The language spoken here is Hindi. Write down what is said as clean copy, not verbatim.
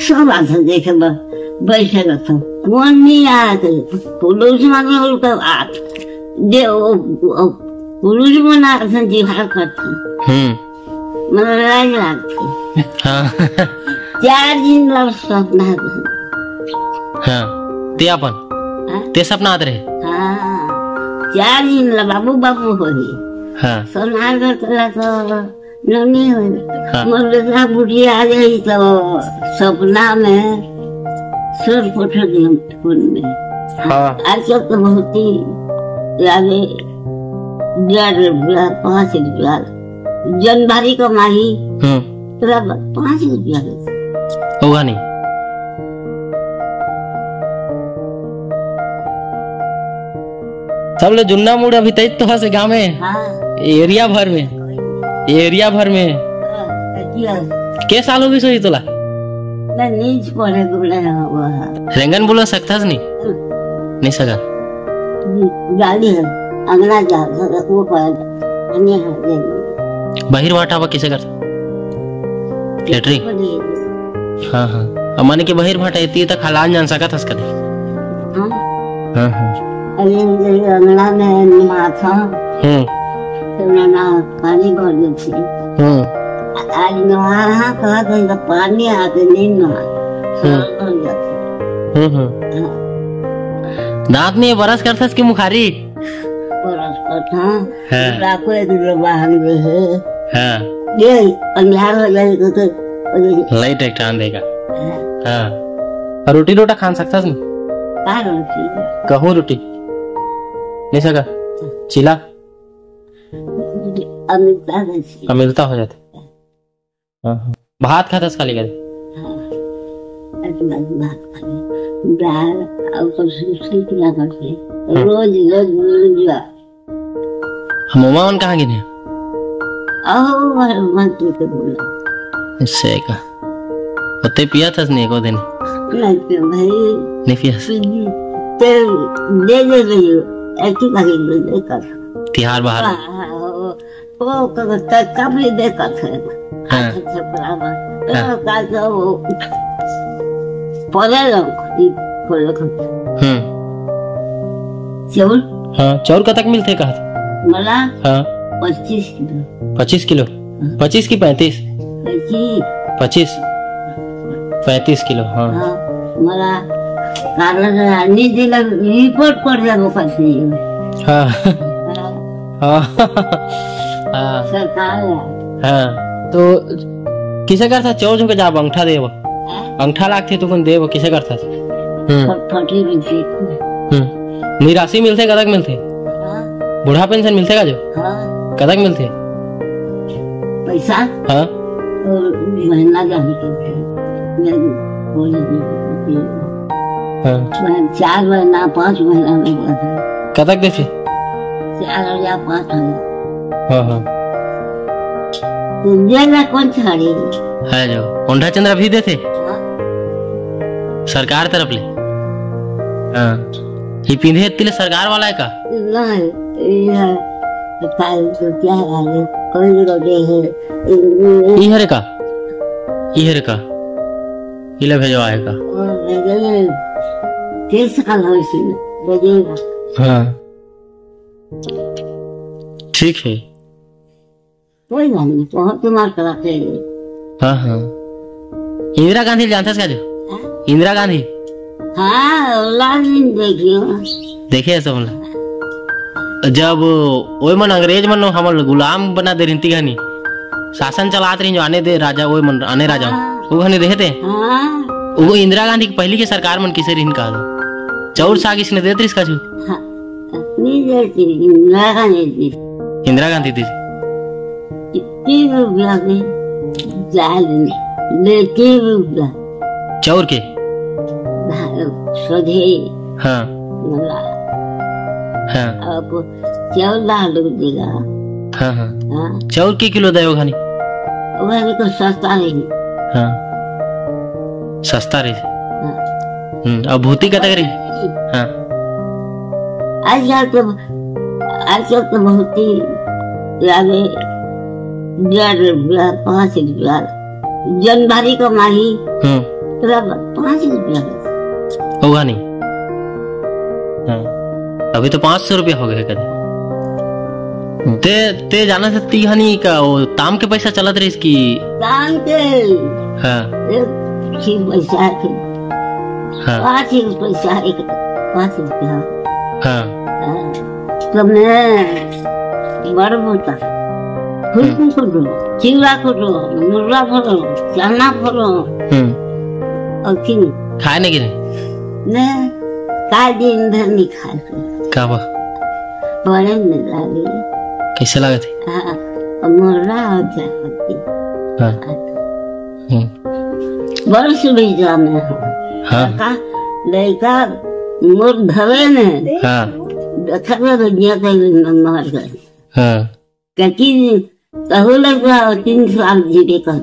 सब आता देखे बैठे रहता कौन नहीं आते पुलिस में उनका आत दे पुलिस बना जिहार करते मन लाज लागते 4 दिन लग सपना ते अपन ते सपना आते रहे 4 दिन ल बाबू बाबू होई सोनार करला तो नहीं हो मरला बुढ़िया आ गई तो सपना में सुर फोटो दिया फोन में आज तो बहुत ही यादें 5 रुपया जनवरी को माही 5 रुपया होगा नहीं सब लोग जुन्ना मूड अभी तक तो से गाँव में एरिया भर में के साल हो भी सोई तोला मैं नीच पड़े बोले हुआ रेंगन बोल सकता नहीं सका गाली है अगला जा वो पर बाहर वाटा किसे करता लेटरिंग हाँ माने के बाहर भाटा इतनी तक हालात जान सका था अंगना में माथा पानी भर देती आज नहा कहा तो पानी आते नहीं नहा दांत में बरस करता इसकी मुखारी बरस करता राखो एक बाहर में है ये अंधार हो जाएगा तो लाइट एक टान देगा हाँ रोटी रोटा खान सकता नहीं कहूँ रोटी नहीं सका चिला अमिलता हो जाते भात खाता खाली करे दाल रोज मोमा मन कहाँ गिने इससे का होते पिया था नहीं को दिन नहीं पिया तिहार बाहर वो कब भी देखा था चावल चावल कतक मिलते कहा मला 25 किलो 25 की 35 किलो हाँ मला रिपोर्ट पड़ जाए सरकार तो किसे करता चौर झुके जाब अंगठा देव अंगठा लागते तो कौन देव किसे करता निराशी मिलते कदक मिलते बूढ़ा पेंशन मिलते का जो कदक मिलते पैसा हाँ महीना जाने के 4 महीना 5 महीना में कदक देते 4,000 5,000 हाँ हाँ देना कौन छाड़ी है जो ओंढा चंद्रा भी देते सरकार तरफ ले हाँ ये पिंधे तिले सरकार वाला है का नहीं तो क्या है कोई रोटे है इहरे का इले भेजो आएगा 30 साल हो इसमें भेजेगा हाँ ठीक है कोई बात नहीं बहुत तुम्हारे कराते हाँ हाँ इंदिरा गांधी जानता है जो इंदिरा गांधी हाँ लाजिम देखिए सब जब वो मन अंग्रेज मन हमर गुलाम बना दे रही घनी शासन चलाते रही जो आने दे राजा वो मन आने राजा वो घनी रहते वो इंदिरा गांधी की पहली की सरकार मन किसे रिन का चौर साग इसने देते इसका जो नहीं देती इंदिरा गांधी दी चौर के सोधे हाँ हाँ अब चावल दाल देगा हाँ हाँ चावल के किलो दे घनी घनी को सस्ता नहीं हाँ सस्ता रही अब भूती कतक रही हाँ आजकल तो बहुत ही यादें 1.5 रुपया 5 रुपया जनवरी को माही 5 रुपया होगा नहीं। हाँ, अभी तो 500 रुपया हो गए कभी। ते जाना से ती हनी का वो ताम के पैसा चलत रही इसकी ताम के। हाँ पैसा के। हाँ 5 पैसा 5 रुपया। हाँ तो मैं बड़ बोता फूल फोटो चिड़ा फोटो मुर्गा फोटो चना फोटो और किन खाए नहीं किने ने काय दिन भर नहीं खाए का बा बड़े में लगे कैसे लगे थे। हाँ मुर्गा और चावल। हाँ बड़ सुविधा में। हाँ का लड़का मोर धवे ने। हाँ देखा दुनिया का मर गए। हाँ कहती कहू लगा 3 साल जीवे कर